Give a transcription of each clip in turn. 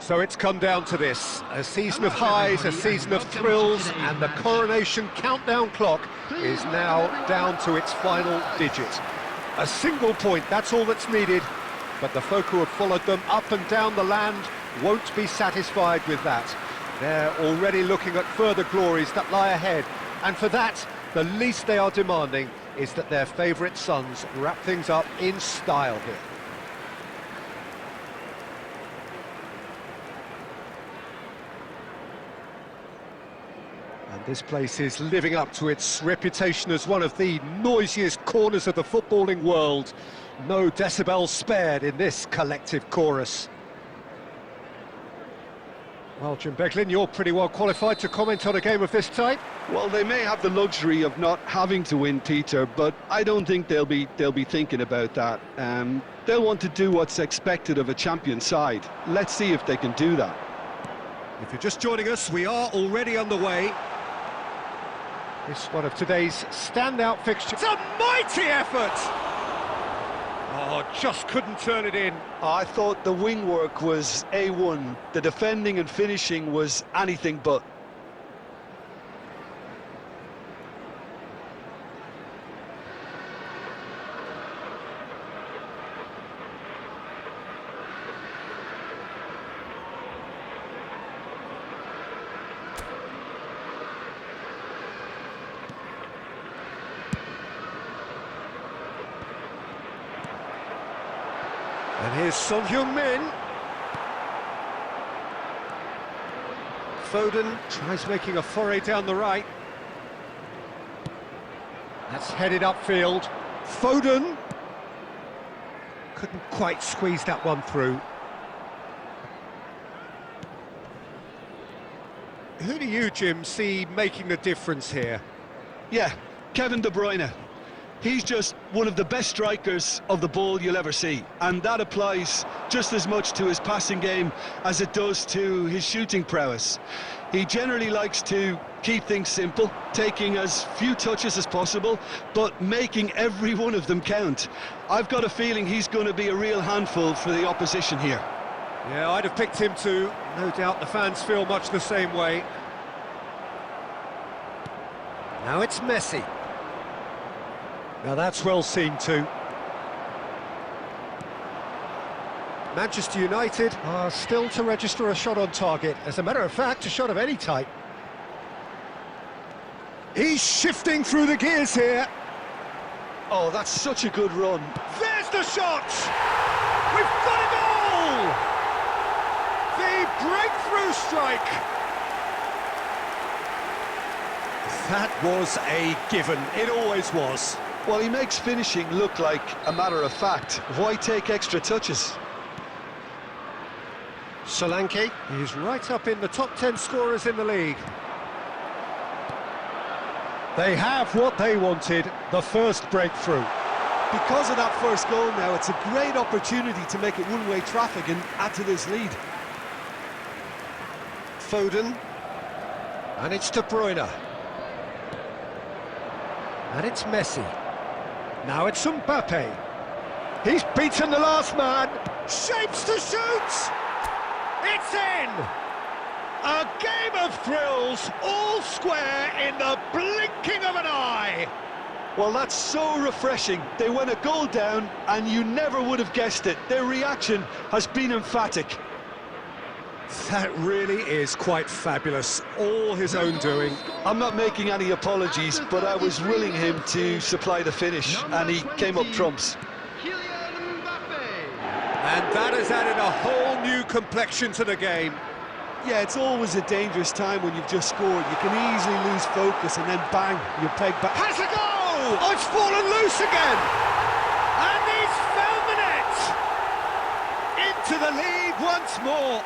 So it's come down to this, a season of highs, a season of thrills, and the coronation countdown clock is now down to its final digit. A single point, that's all that's needed, but the folk who have followed them up and down the land won't be satisfied with that. They're already looking at further glories that lie ahead, and for that, the least they are demanding is that their favourite sons wrap things up in style here. And this place is living up to its reputation as one of the noisiest corners of the footballing world. No decibels spared in this collective chorus. Well, Jim Beglin, you're pretty well qualified to comment on a game of this type. Well, they may have the luxury of not having to win, Peter, but I don't think they'll be thinking about that. They'll want to do what's expected of a champion side. Let's see if they can do that. If you're just joining us, we are already underway. This one of today's standout fixtures. It's a mighty effort! Oh, just couldn't turn it in. I thought the wing work was A1. The defending and finishing was anything but. And here's Son Heung-min. Foden tries making a foray down the right. That's headed upfield. Foden couldn't quite squeeze that one through. Who do you, Jim, see making the difference here? Yeah, Kevin De Bruyne. He's just one of the best strikers of the ball you'll ever see, and that applies just as much to his passing game as it does to his shooting prowess. He generally likes to keep things simple, taking as few touches as possible, but making every one of them count. I've got a feeling he's going to be a real handful for the opposition here. Yeah, I'd have picked him too. No doubt the fans feel much the same way. Now it's Messi. Now that's well seen too. Manchester United are still to register a shot on target. As a matter of fact, a shot of any type. He's shifting through the gears here. Oh, that's such a good run. There's the shot! We've got a goal! The breakthrough strike! That was a given. It always was. Well, he makes finishing look like a matter of fact. Why take extra touches? Solanke is right up in the top 10 scorers in the league. They have what they wanted, the first breakthrough. Because of that first goal now, it's a great opportunity to make it one-way traffic and add to this lead. Foden. And it's De Bruyne. And it's Messi. Now it's Mbappe. He's beaten the last man. Shapes to shoot! It's in! A game of thrills, all square in the blinking of an eye. Well, that's so refreshing. They went a goal down and you never would have guessed it. Their reaction has been emphatic. That really is quite fabulous, all his own doing. I'm not making any apologies, but I was willing him to supply the finish, and he came up trumps. And that has added a whole new complexion to the game. Yeah, it's always a dangerous time when you've just scored. You can easily lose focus and then bang, you're pegged back. Has a goal! Oh, it's fallen loose again! And he's found the net! Into the lead once more.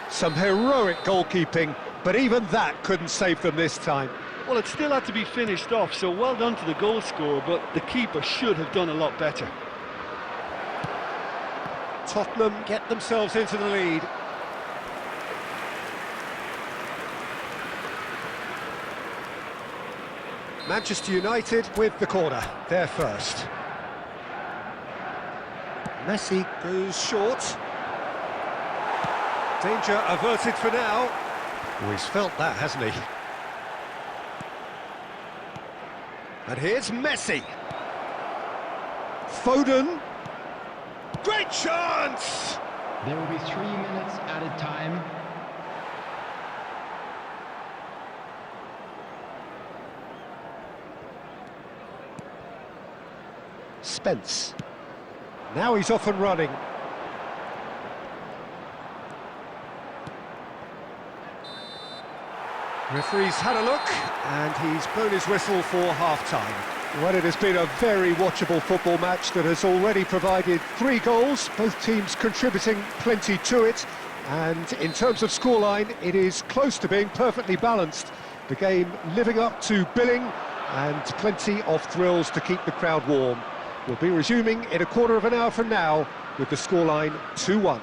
Some heroic goalkeeping, but even that couldn't save them this time. Well, it still had to be finished off, so well done to the goal scorer, but the keeper should have done a lot better. Tottenham get themselves into the lead. Manchester United with the corner, they're first. Messi goes short. Danger averted for now. Oh, he's felt that, hasn't he? And here's Messi. Foden. Great chance! There will be 3 minutes added time. Spence. Now he's off and running. Referee's had a look, and he's blown his whistle for half-time. Well, it has been a very watchable football match that has already provided 3 goals, both teams contributing plenty to it. And in terms of scoreline, it is close to being perfectly balanced. The game living up to billing, and plenty of thrills to keep the crowd warm. We'll be resuming in a quarter of an hour from now with the scoreline 2-1.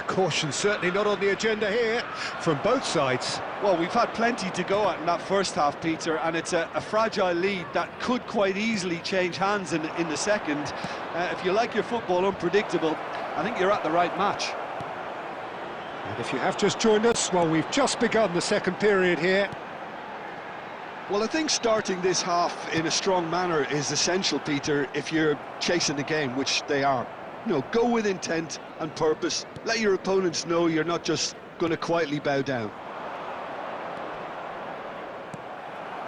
Caution certainly not on the agenda here from both sides. Well, we've had plenty to go at in that first half, Peter, and it's a fragile lead that could quite easily change hands in the second. If you like your football unpredictable, I think you're at the right match. And if you have just joined us, well, we've just begun the second period here. Well, I think starting this half in a strong manner is essential, Peter, if you're chasing the game, which they are. You know, go with intent and purpose. Let your opponents know you're not just going to quietly bow down.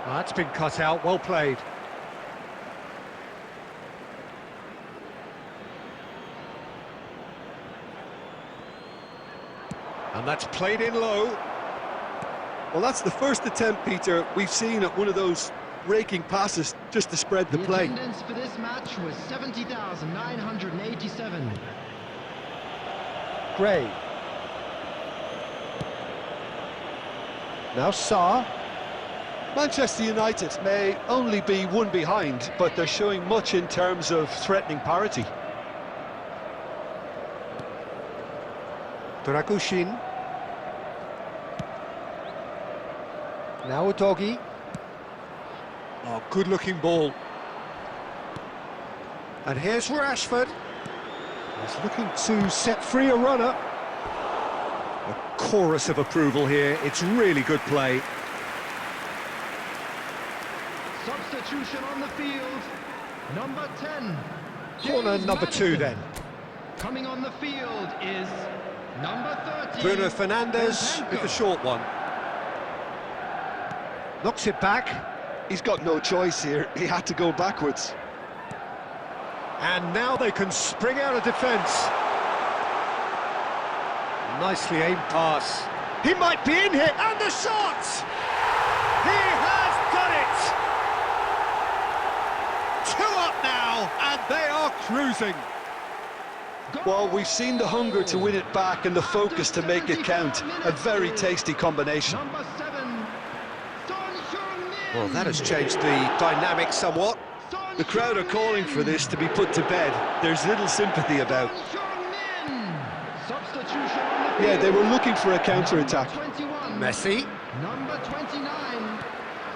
Well, that's been cut out, well played. And that's played in low. Well, that's the first attempt, Peter, we've seen at one of those raking passes just to spread the play. The attendance for this match was 70,987. Gray. Now Sarr. Manchester United may only be one behind, but they're showing much in terms of threatening parity. Dragushin. Now Oggi. Oh, good-looking ball. And here's Rashford. He's looking to set free a runner. A chorus of approval here. It's really good play. Substitution on the field. Number 10. Corner number 2 then. Coming on the field is number 30. Bruno Fernandes with the short one. Knocks it back. He's got no choice here. He had to go backwards. And now they can spring out of defence. Nicely aimed pass. He might be in here, and the shot! He has done it! 2 up now, and they are cruising. Well, we've seen the hunger to win it back and the focus to make it count. A very tasty combination. Number 7. Well, that has changed the dynamic somewhat. The crowd are calling for this to be put to bed. There's little sympathy about. Yeah, they were looking for a counter-attack. Messi. Number 29.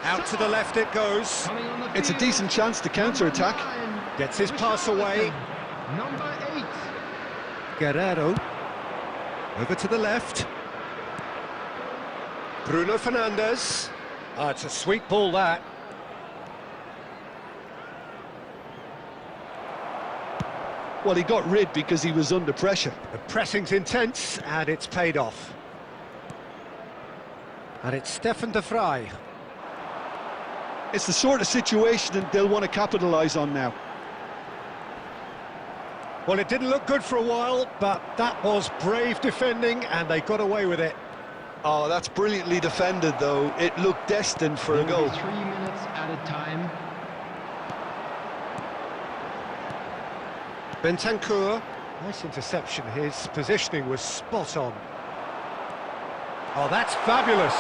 Out to the left it goes. It's a decent chance to counter-attack. Gets his pass away. Number 8. Guerrero. Over to the left. Bruno Fernandes. Ah, it's a sweet ball, that. Well, he got rid because he was under pressure. The pressing's intense, and it's paid off. And it's Stefan de Vrij. It's the sort of situation that they'll want to capitalise on now. Well, it didn't look good for a while, but that was brave defending, and they got away with it. Oh, that's brilliantly defended, though. It looked destined for a goal. 3 minutes added time. Bentancur. Nice interception. His positioning was spot on. Oh, that's fabulous.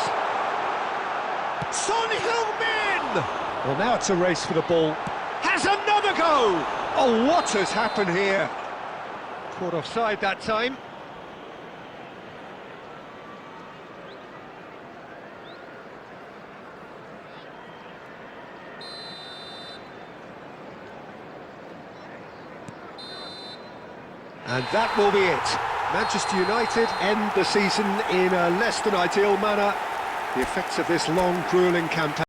Son Heung-min! Well, now it's a race for the ball. Has another go! Oh, what has happened here? Caught offside that time. And that will be it. Manchester United end the season in a less than ideal manner. The effects of this long, gruelling campaign